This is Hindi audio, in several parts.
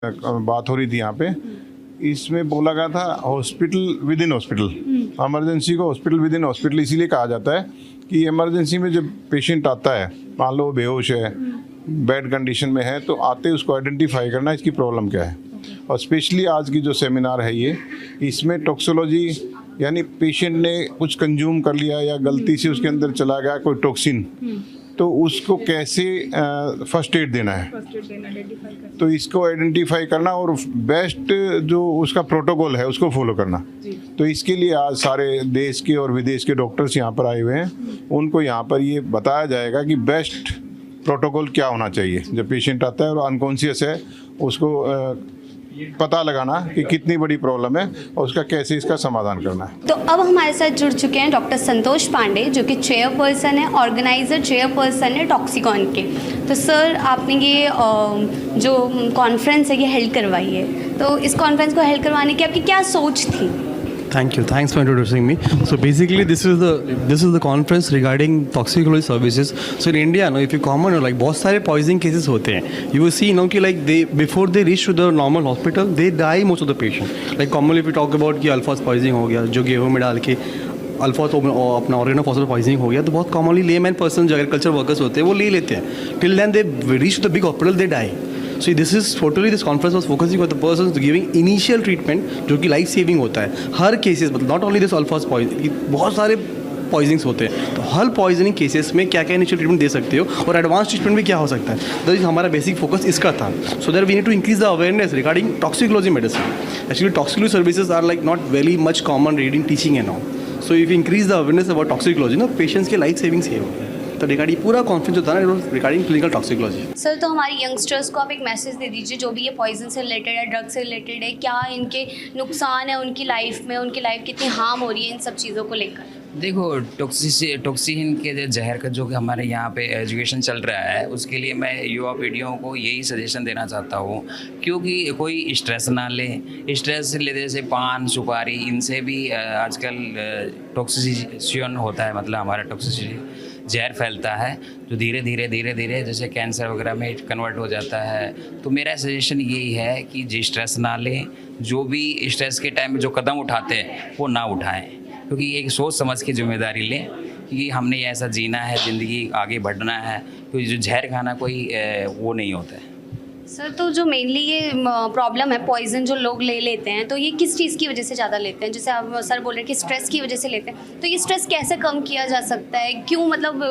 बात हो रही थी यहाँ पे, इसमें बोला गया था hospital with in hospital. Emergency को हॉस्पिटल विद इन हॉस्पिटल इसीलिए कहा जाता है कि इमरजेंसी में जब पेशेंट आता है, मान लो बेहोश है, बैड कंडीशन में है, तो आते उसको आइडेंटिफाई करना इसकी प्रॉब्लम क्या है। और स्पेशली आज की जो सेमिनार है ये, इसमें टॉक्सिकोलॉजी यानी पेशेंट ने कुछ कंज्यूम कर लिया या गलती से उसके अंदर चला गया कोई टॉक्सिन, तो उसको कैसे फर्स्ट एड देना है, तो इसको आइडेंटिफाई करना और बेस्ट जो उसका प्रोटोकॉल है उसको फॉलो करना। तो इसके लिए आज सारे देश के और विदेश के डॉक्टर्स यहाँ पर आए हुए हैं, उनको यहाँ पर ये बताया जाएगा कि बेस्ट प्रोटोकॉल क्या होना चाहिए। जब पेशेंट आता है और अनकॉन्शियस है, उसको पता लगाना कि कितनी बड़ी प्रॉब्लम है और उसका कैसे इसका समाधान करना है। तो अब हमारे साथ जुड़ चुके हैं डॉक्टर संतोष पांडे, जो कि चेयरपर्सन है, ऑर्गेनाइजर चेयरपर्सन है टॉक्सिकॉन के। तो सर, आपने ये जो कॉन्फ्रेंस है ये हेल्ड करवाई है, तो इस कॉन्फ्रेंस को हेल्ड करवाने की आपकी क्या सोच थी? Thank you. Thanks for introducing me. So basically, this is the conference regarding toxicology services. So in India, if you common like बहुत सारे poisoning cases होते हैं. You will see, कि like before they reach to the normal hospital, they die most of the patient. Like commonly if we talk about कि अल्फाज poisoning हो गया, जो गेहूं में डाल के अल्फा तो अपना ऑर्गेनोफॉस्फेट पॉइजनिंग हो गया, तो बहुत कॉमनली लेमैन पर्सन जो एग्रीकल्चर वर्कर्स होते हैं वो ले लेते हैं. Till then they reach the big hospital, they die. So this is totally, this conference was focusing on the persons giving initial treatment जो कि लाइफ सेविंग होता है हर केसेस, मतलब नॉट ओनली दिस अल्फाज पॉइजनिंग, बहुत सारे पॉइजनिंग्स होते हैं. तो हर पॉइजनिंग केसेस में क्या क्या इनिशियल ट्रीटमेंट दे सकते हो और एडवांस ट्रीटमेंट में क्या हो सकता है, तो हमारा बेसिक फोकस इसका था. So that we need to increase the awareness regarding toxicology medicine. Actually toxicology services are like not very much common reading teaching and all. So if increase the awareness about toxicology ना, पेशेंट्स के लाइफ सेविंग्स ये होते हैं. तो रिगार्डिंग पूरा कॉन्फ्रेंस जो था ना रिगार्डिंग क्लिनिकल टॉक्सिकोलॉजी. सर, तो हमारे यंगस्टर्स को आप एक मैसेज दे दीजिए, जो भी ये पॉइजन से रिलेटेड है, ड्रग से रिलेटेड है, क्या इनके नुकसान है उनकी लाइफ में, उनकी लाइफ कितनी हार्म हो रही है इन सब चीज़ों को लेकर. देखो, टॉक्सिन के जहर का जो कि हमारे यहाँ पे एजुकेशन चल रहा है, उसके लिए मैं युवा पीढ़ियों को यही सजेशन देना चाहता हूँ, क्योंकि कोई स्ट्रेस ना ले. स्ट्रेस लेने से पान सुपारी इनसे भी आजकल टॉक्सिसिशन होता है, मतलब हमारा टॉक्सिसिटी जहर फैलता है जो धीरे धीरे जैसे कैंसर वगैरह में कन्वर्ट हो जाता है. तो मेरा सजेशन यही है कि जी स्ट्रेस ना लें, जो भी स्ट्रेस के टाइम में जो कदम उठाते हैं वो ना उठाएं, क्योंकि एक सोच समझ के जिम्मेदारी लें कि हमने ऐसा जीना है, ज़िंदगी आगे बढ़ना है. क्योंकि जो जहर खाना कोई वो नहीं होता है. सर, तो जो मेनली ये प्रॉब्लम है पॉइजन जो लोग ले लेते हैं, तो ये किस चीज़ की वजह से ज़्यादा लेते हैं? जैसे आप सर बोल रहे हैं कि स्ट्रेस की वजह से लेते हैं, तो ये स्ट्रेस कैसे कम किया जा सकता है? क्यों, मतलब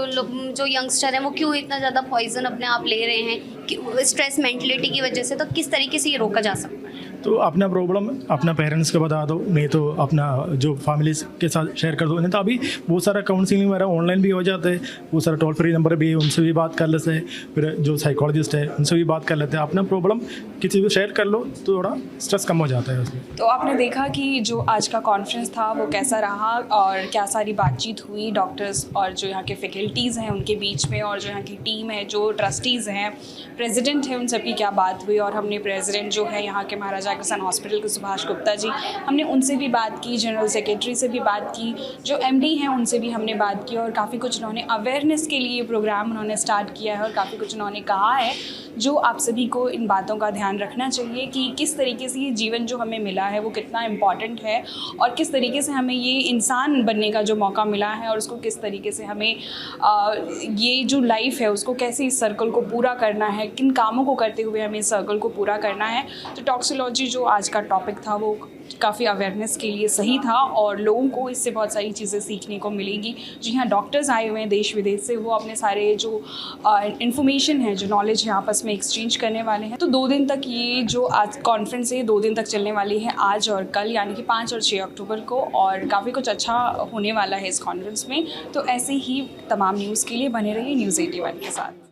जो यंगस्टर हैं वो क्यों इतना ज़्यादा पॉइजन अपने आप ले रहे हैं? स्ट्रेस मेंटलिटी की वजह से, तो किस तरीके से ये रोका जा सकता है? तो अपना प्रॉब्लम अपना पेरेंट्स को बता दो, नहीं तो अपना जो फैमिली के साथ शेयर कर दो. नहीं तो अभी बहुत सारा काउंसलिंग वगैरह ऑनलाइन भी हो जाता है, बहुत सारा टोल फ्री नंबर भी, उनसे भी बात कर लेते हैं. फिर जो साइकोलॉजिस्ट है उनसे भी बात कर लेते हैं. अपना प्रॉब्लम किसी को शेयर कर लो तो थोड़ा स्ट्रेस कम हो जाता है उसमें. तो आपने देखा कि जो आज का कॉन्फ्रेंस था वो कैसा रहा और क्या सारी बातचीत हुई डॉक्टर्स और जो यहाँ के फैकल्टीज़ हैं उनके बीच में, और जो यहाँ की टीम है, जो ट्रस्टीज़ हैं, प्रेसिडेंट है, उन सब की क्या बात हुई. और हमने प्रेसिडेंट जो है यहाँ के महाराजा अग्रसेन हॉस्पिटल के सुभाष गुप्ता जी, हमने उनसे भी बात की, जनरल सेक्रेटरी से भी बात की, जो एमडी हैं उनसे भी हमने बात की, और काफ़ी कुछ उन्होंने अवेयरनेस के लिए प्रोग्राम उन्होंने स्टार्ट किया है और काफ़ी कुछ उन्होंने कहा है जो आप सभी को इन बातों का ध्यान रखना चाहिए कि किस तरीके से ये जीवन जो हमें मिला है वो कितना इम्पॉर्टेंट है, और किस तरीके से हमें ये इंसान बनने का जो मौका मिला है और उसको किस तरीके से हमें ये जो लाइफ है उसको कैसे इस सर्कल को पूरा करना है, किन कामों को करते हुए हमें इस सर्कल को पूरा करना है. तो टॉक्सिकोलॉजी जो आज का टॉपिक था वो काफ़ी अवेयरनेस के लिए सही था और लोगों को इससे बहुत सारी चीज़ें सीखने को मिलेगी. जी हाँ, डॉक्टर्स आए हुए हैं देश विदेश से, वो अपने सारे जो इन्फॉर्मेशन है, जो नॉलेज है, आपस में एक्सचेंज करने वाले हैं. तो 2 दिन तक ये जो आज कॉन्फ्रेंस है 2 दिन तक चलने वाली है, आज और कल, यानी कि 5 और 6 अक्टूबर को, और काफ़ी कुछ अच्छा होने वाला है इस कॉन्फ्रेंस में. तो ऐसे ही तमाम न्यूज़ के लिए बने रहिए न्यूज़ 81 के साथ.